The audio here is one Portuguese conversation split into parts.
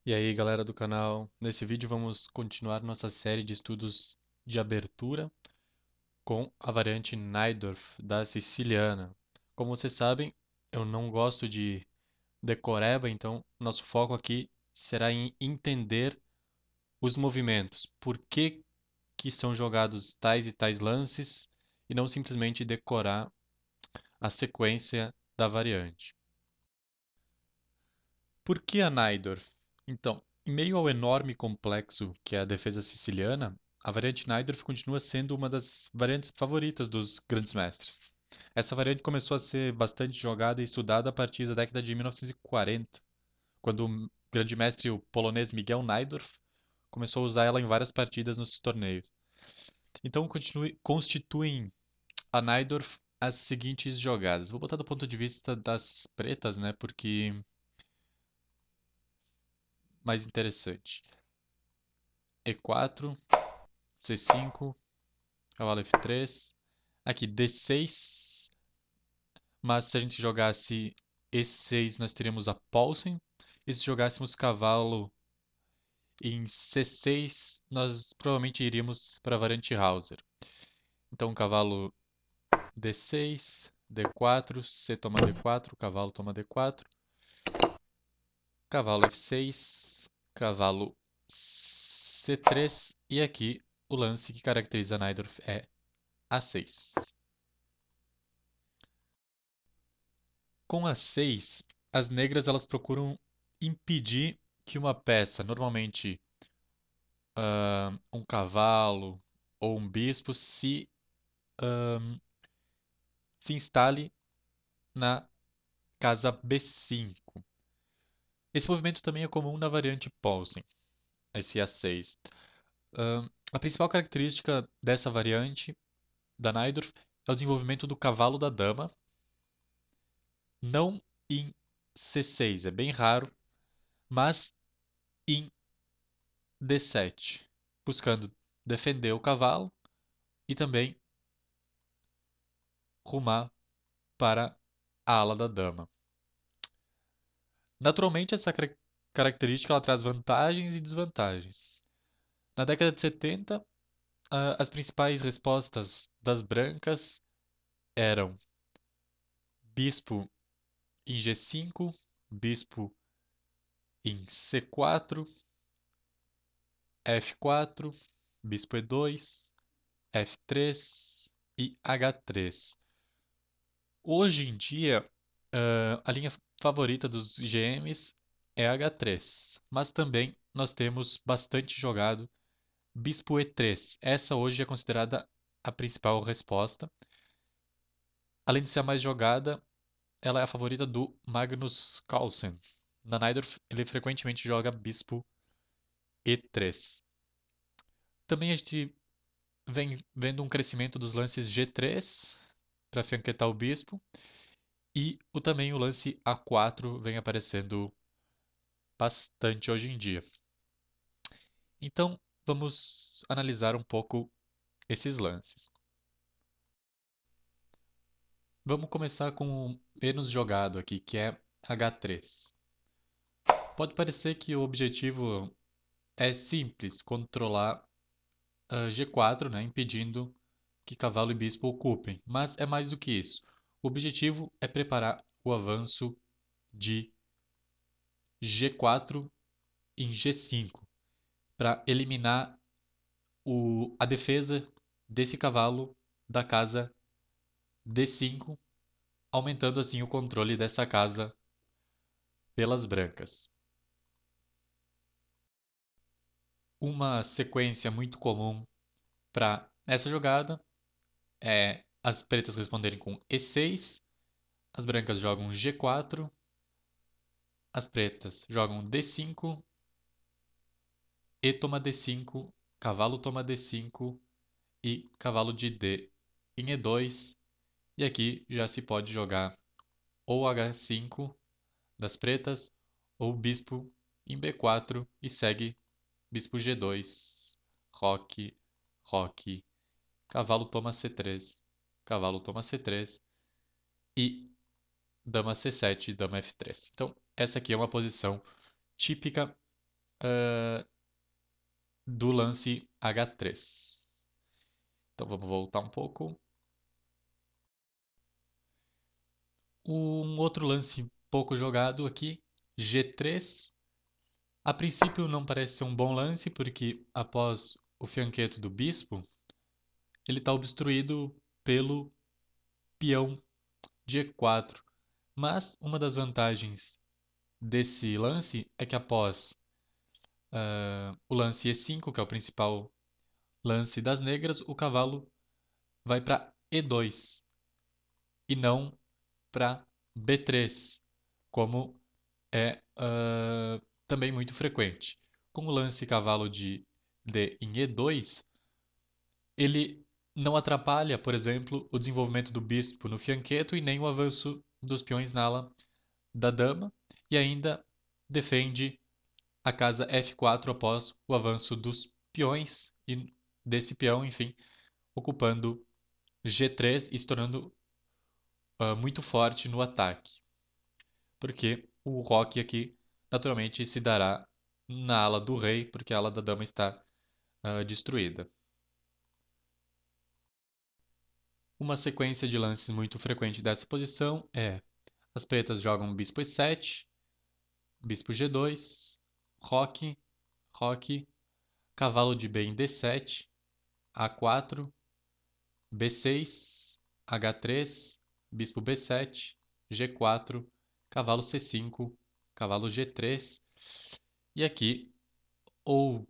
E aí, galera do canal, nesse vídeo vamos continuar nossa série de estudos de abertura com a variante Najdorf da siciliana. Como vocês sabem, eu não gosto de decoreba, então nosso foco aqui será em entender os movimentos, por que que são jogados tais e tais lances e não simplesmente decorar a sequência da variante. Por que a Najdorf? Então, em meio ao enorme complexo que é a defesa siciliana, a variante Najdorf continua sendo uma das variantes favoritas dos grandes mestres. Essa variante começou a ser bastante jogada e estudada a partir da década de 1940, quando o grande mestre o polonês Miguel Najdorf começou a usar ela em várias partidas nos torneios. Então, constituem a Najdorf as seguintes jogadas. Vou botar do ponto de vista das pretas, né, porque mais interessante. E4, C5, cavalo F3. Aqui D6, mas se a gente jogasse E6 nós teríamos a Paulsen. E se jogássemos cavalo em C6 nós provavelmente iríamos para a variante Hauser. Então cavalo D6, D4, C toma D4, cavalo toma D4, cavalo F6, cavalo C3 e aqui o lance que caracteriza a Najdorf é A6. Com a 6, as negras elas procuram impedir que uma peça, normalmente um cavalo ou um bispo, se instale na casa B5. Esse movimento também é comum na variante Paulsen, esse A6. A principal característica dessa variante da Najdorf é o desenvolvimento do cavalo da dama, não em C6, é bem raro, mas em D7, buscando defender o cavalo e também rumar para a ala da dama. Naturalmente, essa característica ela traz vantagens e desvantagens. Na década de 70, as principais respostas das brancas eram bispo em G5, bispo em C4, F4, bispo E2, F3 e H3. Hoje em dia, a linha favorita dos GMs é H3, mas também nós temos bastante jogado Bispo E3. Essa hoje é considerada a principal resposta. Além de ser a mais jogada, ela é a favorita do Magnus Carlsen. Na Najdorf, ele frequentemente joga Bispo E3. Também a gente vem vendo um crescimento dos lances G3 para fianquetar o bispo. E também o lance A4 vem aparecendo bastante hoje em dia. Então, vamos analisar um pouco esses lances. Vamos começar com o menos jogado aqui, que é H3. Pode parecer que o objetivo é simples, controlar G4, né, impedindo que cavalo e bispo ocupem, mas é mais do que isso. O objetivo é preparar o avanço de G4 em G5, para eliminar a defesa desse cavalo da casa D5, aumentando assim o controle dessa casa pelas brancas. Uma sequência muito comum para essa jogada é as pretas responderem com E6, as brancas jogam G4, as pretas jogam D5, E toma D5, cavalo toma D5 e cavalo de D em E2. E aqui já se pode jogar ou H5 das pretas ou bispo em B4 e segue bispo G2, roque, roque, cavalo toma C3, cavalo toma C3 e dama C7 e dama F3. Então, essa aqui é uma posição típica ah, do lance H3. Então vamos voltar um pouco. Um outro lance pouco jogado aqui, G3. A princípio não parece ser um bom lance, porque após o fianqueto do bispo, ele está obstruído pelo peão de E4. Mas uma das vantagens desse lance é que após o lance E5, que é o principal lance das negras, o cavalo vai para E2 e não para B3, como é também muito frequente. Com o lance cavalo de D em E2, ele não atrapalha, por exemplo, o desenvolvimento do bispo no fianqueto e nem o avanço dos peões na ala da dama, e ainda defende a casa F4 após o avanço dos peões e desse peão, enfim, ocupando G3 e se tornando muito forte no ataque. Porque o roque aqui naturalmente se dará na ala do rei, porque a ala da dama está destruída. Uma sequência de lances muito frequente dessa posição é: as pretas jogam bispo E7, bispo G2, roque, roque, cavalo de B em D7, A4, B6, H3, bispo B7, G4, cavalo C5, cavalo G3 e aqui ou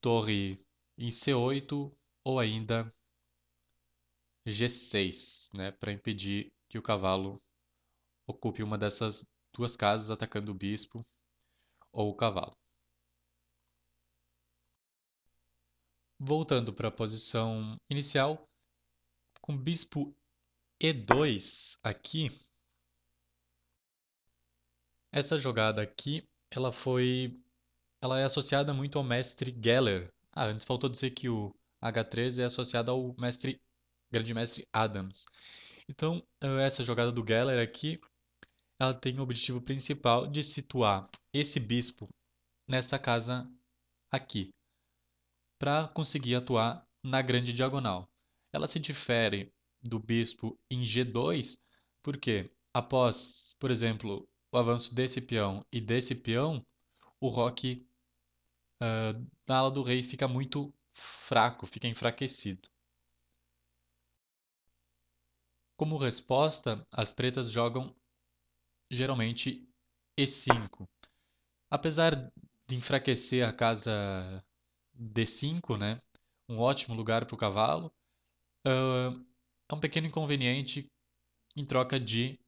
torre em C8 ou ainda G6, né, para impedir que o cavalo ocupe uma dessas duas casas atacando o bispo ou o cavalo. Voltando para a posição inicial, com bispo E2 aqui, essa jogada aqui, ela é associada muito ao mestre Geller. Antes faltou dizer que o H3 é associado ao grande mestre Adams. Então, essa jogada do Geller aqui, ela tem o objetivo principal de situar esse bispo nessa casa aqui, para conseguir atuar na grande diagonal. Ela se difere do bispo em G2, porque após, por exemplo, o avanço desse peão e desse peão, o roque na ala do rei fica muito fraco, fica enfraquecido. Como resposta, as pretas jogam geralmente E5. Apesar de enfraquecer a casa D5, né, um ótimo lugar para o cavalo, é um pequeno inconveniente em troca de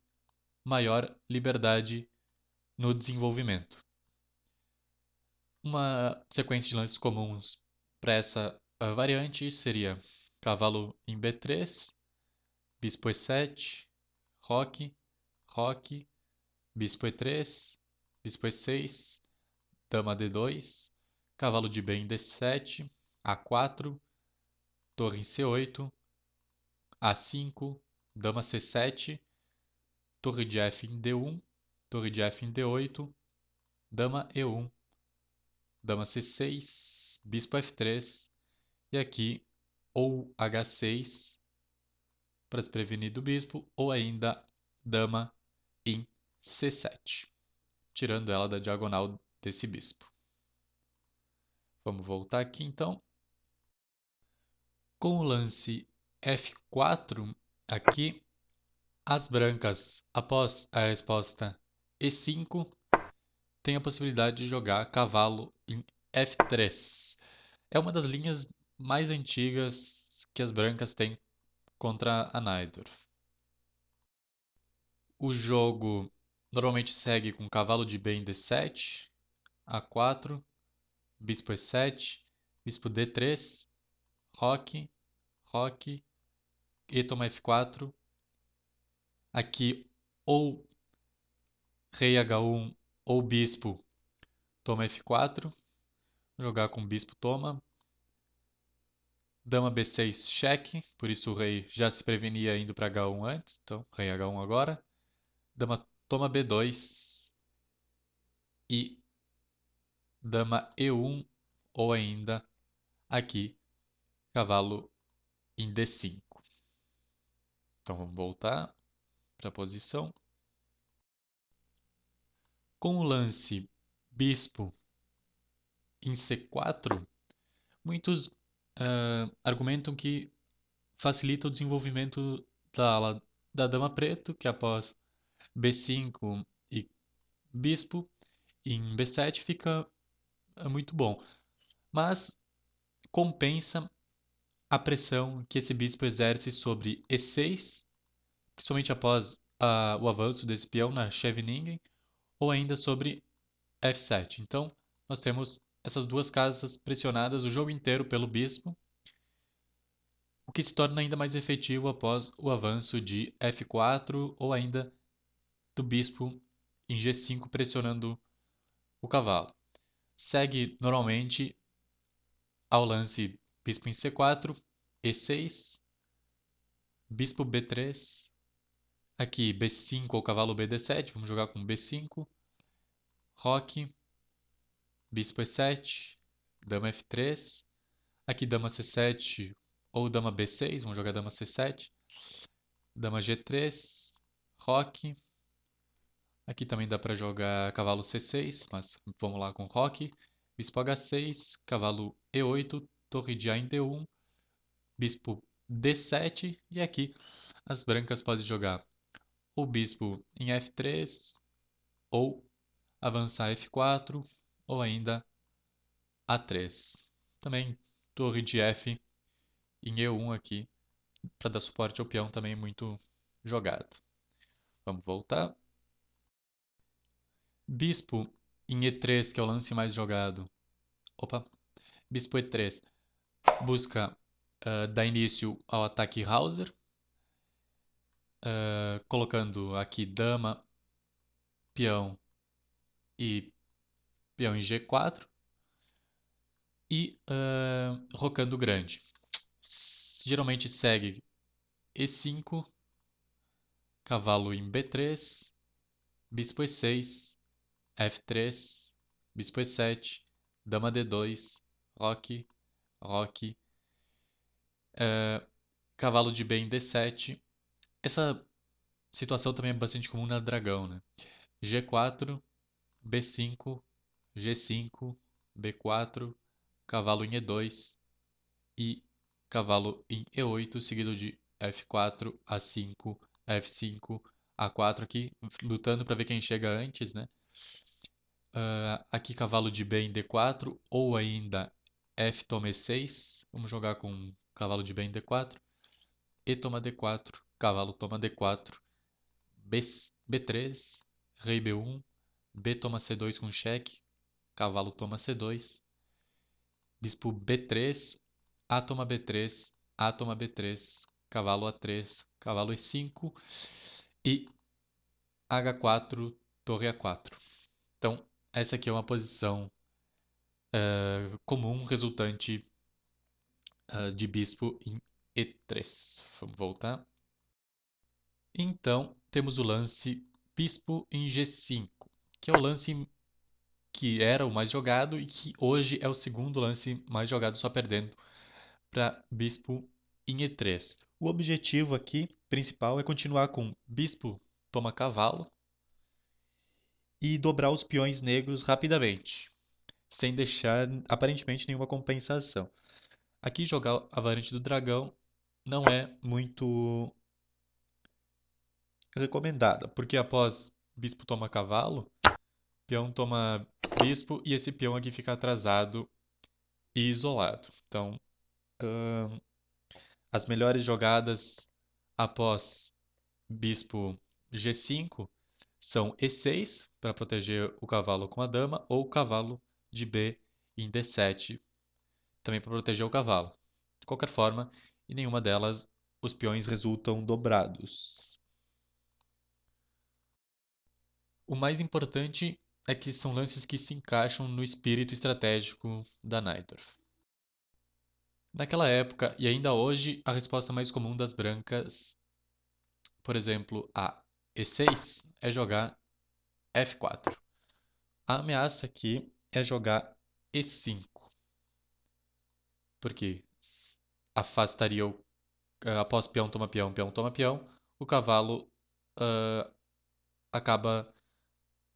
maior liberdade no desenvolvimento. Uma sequência de lances comuns para essa variante seria cavalo em B3, bispo E7, roque, roque, bispo E3, bispo E6, dama D2, cavalo de B em D7, A4, torre em C8, A5, dama C7, torre de F em D1, torre de F em D8, dama E1, dama C6, bispo F3 e aqui ou H6 para se prevenir do bispo ou ainda dama em C7, tirando ela da diagonal desse bispo. Vamos voltar aqui então. Com o lance F4 aqui, as brancas, após a resposta E5, têm a possibilidade de jogar cavalo em F3. É uma das linhas mais antigas que as brancas têm contra a Naidorf. O jogo normalmente segue com cavalo de B em D7, A4, bispo E7, bispo D3, roque, roque, e toma F4. Aqui ou rei H1 ou bispo toma F4. Jogar com bispo toma. Dama B6 cheque, por isso o rei já se prevenia indo para H1 antes, então rei H1 agora. Dama toma B2 e dama E1 ou ainda aqui cavalo em D5. Então vamos voltar para a posição. Com o lance bispo em C4, muitos argumentam que facilita o desenvolvimento da ala da dama preto, que após B5 e bispo em B7 fica muito bom. Mas compensa a pressão que esse bispo exerce sobre E6, principalmente após o avanço desse peão na Scheveningen, ou ainda sobre F7. Então, nós temos essas duas casas pressionadas o jogo inteiro pelo bispo, o que se torna ainda mais efetivo após o avanço de F4 ou ainda do bispo em G5 pressionando o cavalo. Segue normalmente ao lance bispo em C4, E6, bispo B3, aqui B5 ou cavalo BD7, vamos jogar com B5, roque, bispo E7, dama F3, aqui dama C7 ou dama B6, vamos jogar dama C7, dama G3, roque, aqui também dá para jogar cavalo C6, mas vamos lá com roque, bispo H6, cavalo E8, torre de A em D1, bispo D7 e aqui as brancas podem jogar o bispo em F3 ou avançar F4 ou ainda A3. Também torre de F em E1 aqui para dar suporte ao peão também muito jogado. Vamos voltar. Bispo em E3, que é o lance mais jogado. Opa, bispo E3 busca dar início ao ataque Hauser, colocando aqui dama, peão e peão em G4 e rocando grande. Geralmente segue E5, cavalo em B3, bispo E6, F3, bispo E7, dama D2, roque, roque, cavalo de B em D7. Essa situação também é bastante comum na dragão, né? G4, B5, G5, B4, cavalo em E2 e cavalo em E8, seguido de F4, A5, F5, A4 aqui, lutando para ver quem chega antes, né? Aqui cavalo de B em D4 ou ainda F toma E6. Vamos jogar com cavalo de B em D4. E toma D4, cavalo toma D4, B3, rei B1, B toma C2 com cheque, cavalo toma C2, bispo B3, A toma B3, A toma B3, cavalo A3, cavalo E5 e H4, torre A4. Então, essa aqui é uma posição comum resultante de bispo em E3. Vamos voltar. Então, temos o lance bispo em G5, que é o lance que era o mais jogado e que hoje é o segundo lance mais jogado, só perdendo para bispo em E3. O objetivo aqui principal é continuar com bispo toma cavalo e dobrar os peões negros rapidamente, sem deixar aparentemente nenhuma compensação. Aqui jogar a variante do dragão não é muito recomendada, porque após bispo toma cavalo, peão toma bispo e esse peão aqui fica atrasado e isolado. Então, as melhores jogadas após bispo G5 são E6 para proteger o cavalo com a dama ou cavalo de B em D7 também para proteger o cavalo. De qualquer forma, em nenhuma delas os peões resultam dobrados. O mais importante é que são lances que se encaixam no espírito estratégico da Najdorf. Naquela época e ainda hoje, a resposta mais comum das brancas, por exemplo, a E6, é jogar F4. A ameaça aqui é jogar E5, porque afastaria após peão toma peão, peão toma peão, o cavalo ah, acaba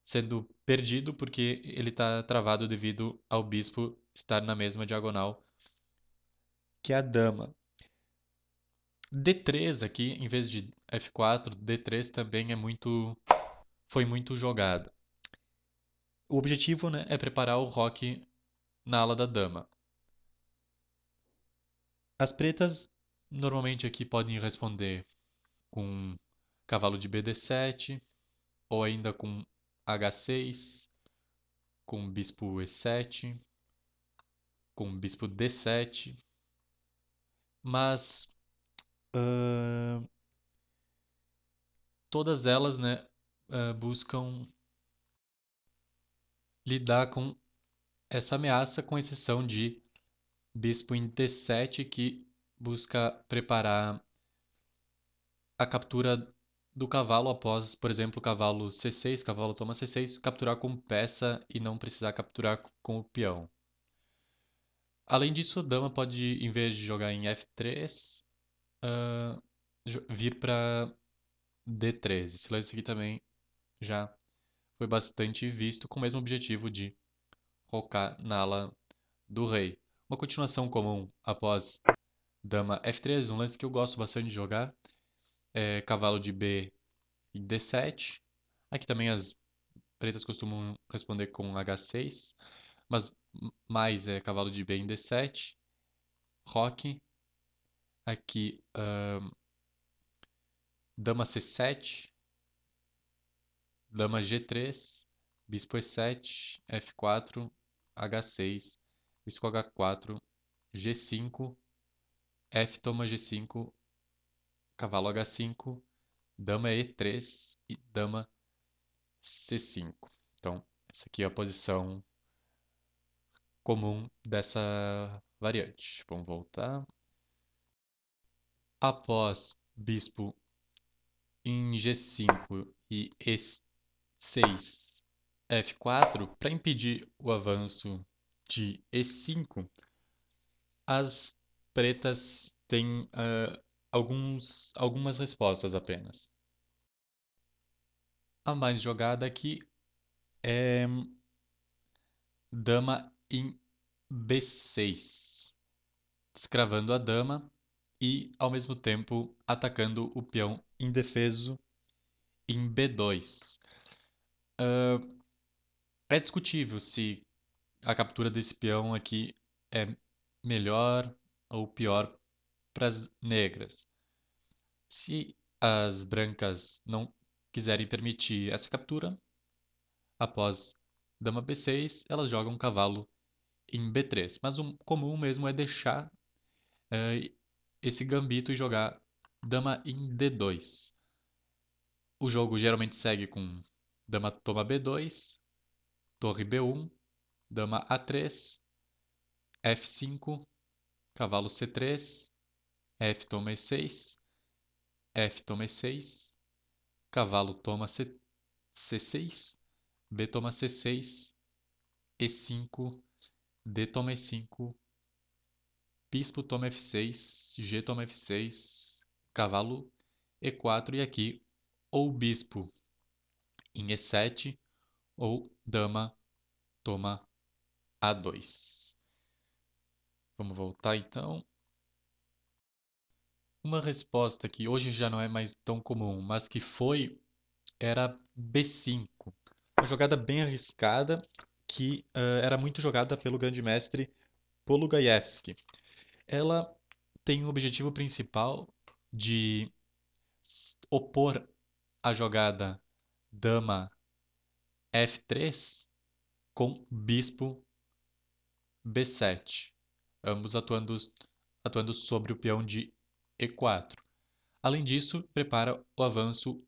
sendo perdido porque ele está travado devido ao bispo estar na mesma diagonal que a dama. D3 aqui, em vez de F4, D3 também foi muito jogado. O objetivo, né, é preparar o roque na ala da dama. As pretas normalmente aqui podem responder com cavalo de BD7 ou ainda com H6, com bispo E7, com bispo D7, mas ahn, todas elas, né, buscam lidar com essa ameaça, com exceção de bispo em D7, que busca preparar a captura do cavalo após, por exemplo, cavalo C6, cavalo toma C6, capturar com peça e não precisar capturar com o peão. Além disso, a dama pode, em vez de jogar em F3, vir para D13. Esse lance aqui também já foi bastante visto com o mesmo objetivo de rocar na ala do rei. Uma continuação comum após dama F3, um lance que eu gosto bastante de jogar, é cavalo de B em D7. Aqui também as pretas costumam responder com H6, mas mais é cavalo de B em D7, roque. Aqui, dama C7, dama G3, bispo E7, F4, H6, bispo H4, G5, F toma G5, cavalo H5, dama E3 e dama C5. Então, essa aqui é a posição comum dessa variante. Vamos voltar. Após bispo em G5 e E6, F4, para impedir o avanço de E5, as pretas têm algumas respostas apenas. A mais jogada aqui é dama em B6, descravando a dama e, ao mesmo tempo, atacando o peão indefeso em B2. É discutível se a captura desse peão aqui é melhor ou pior para as negras. Se as brancas não quiserem permitir essa captura, após dama B6, elas jogam cavalo em B3. Mas o comum mesmo é deixar eh, esse gambito e jogar dama em D2. O jogo geralmente segue com dama toma B2, torre B1, dama A3, F5, cavalo C3, F toma E6, F toma E6, cavalo toma C6, B toma C6, E5, D toma E5, bispo toma F6, G toma F6, cavalo E4 e aqui ou bispo em E7 ou dama toma A2. Vamos voltar então. Uma resposta que hoje já não é mais tão comum, mas que era B5. Uma jogada bem arriscada que era muito jogada pelo grande mestre Polugaevski. Ela tem o objetivo principal de opor a jogada dama F3 com bispo B7, ambos atuando sobre o peão de E4. Além disso, prepara o avanço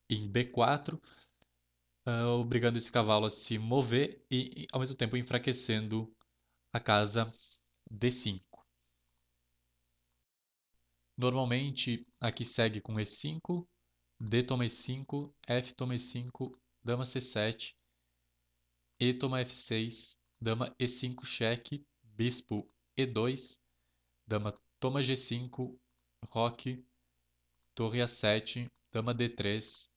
em B4, obrigando esse cavalo a se mover e, ao mesmo tempo, enfraquecendo a casa D5. Normalmente, aqui segue com E5, D toma E5, F toma E5, dama C7, E toma F6, dama E5 cheque, bispo E2, dama toma G5, roque, torre A7, dama D3,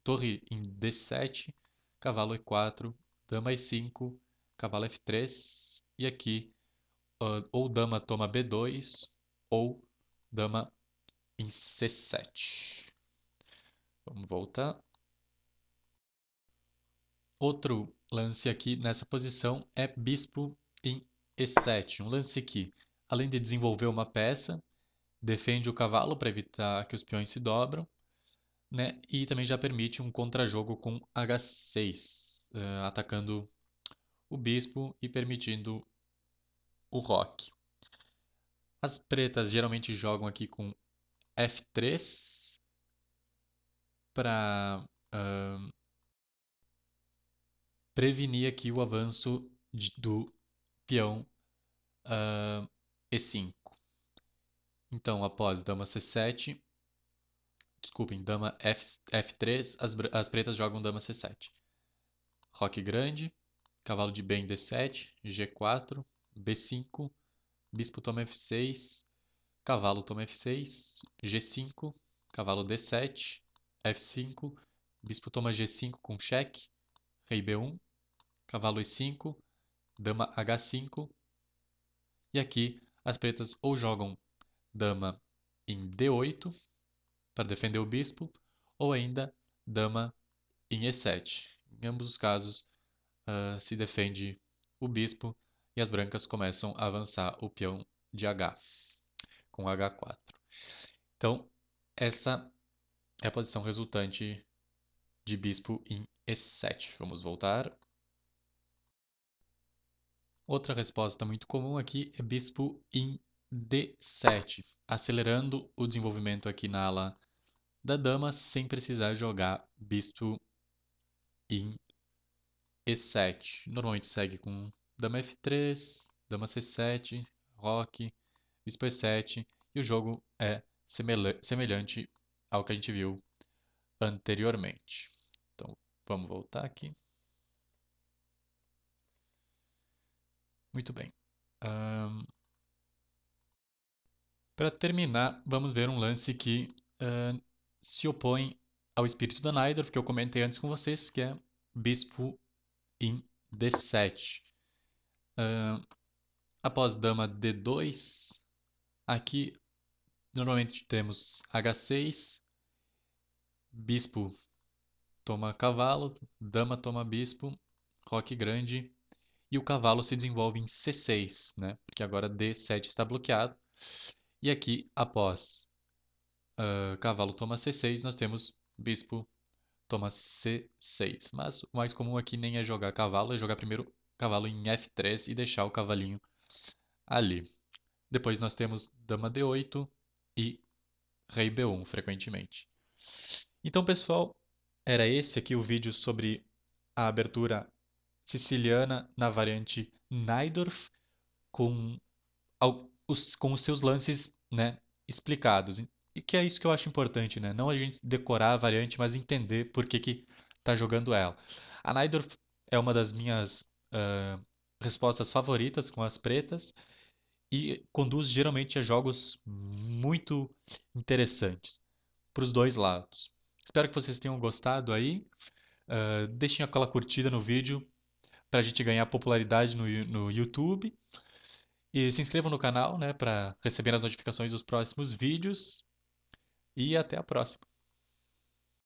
torre em D7, cavalo E4, dama E5, cavalo F3 e aqui ou dama toma B2 ou dama em C7. Vamos voltar. Outro lance aqui nessa posição é bispo em E7. Um lance que, além de desenvolver uma peça, defende o cavalo para evitar que os peões se dobram, né? E também já permite um contrajogo com H6, atacando o bispo e permitindo o roque. As pretas geralmente jogam aqui com F3 para prevenir aqui o avanço do peão E5. Então, após dama C7, desculpem, dama F3, as pretas jogam dama C7. Roque grande, cavalo de B em D7, G4, B5, bispo toma F6, cavalo toma F6, G5, cavalo D7, F5, bispo toma G5 com cheque, rei B1, cavalo E5, dama H5. E aqui as pretas ou jogam dama em D8 para defender o bispo, ou ainda dama em E7. Em ambos os casos, se defende o bispo e as brancas começam a avançar o peão de H com H4. Então, essa é a posição resultante de bispo em E7. Vamos voltar. Outra resposta muito comum aqui é bispo em D7, acelerando o desenvolvimento aqui na ala da dama sem precisar jogar bispo em E7. Normalmente segue com dama F3, dama C7, roque, bispo E7 e o jogo é semelhante ao que a gente viu anteriormente. Então, vamos voltar aqui. Muito bem. Para terminar, vamos ver um lance que se opõe ao espírito da Najdorf, que eu comentei antes com vocês, que é bispo em D7. Após dama D2, aqui normalmente temos H6, bispo toma cavalo, dama toma bispo, roque grande, e o cavalo se desenvolve em C6, né? Porque agora D7 está bloqueado. E aqui, após cavalo toma C6, nós temos bispo toma C6. Mas o mais comum aqui nem é jogar cavalo, é jogar primeiro cavalo em F3 e deixar o cavalinho ali. Depois nós temos dama D8 e rei B1 frequentemente. Então, pessoal, era esse aqui o vídeo sobre a abertura siciliana na variante Najdorf com, com os seus lances, né, explicados. E que é isso que eu acho importante, né? Não a gente decorar a variante, mas entender por que que tá jogando ela. A Najdorf é uma das minhas respostas favoritas com as pretas e conduz geralmente a jogos muito interessantes para os dois lados. Espero que vocês tenham gostado aí. Deixem aquela curtida no vídeo para a gente ganhar popularidade no YouTube. E se inscrevam no canal, né, para receber as notificações dos próximos vídeos. E até a próxima.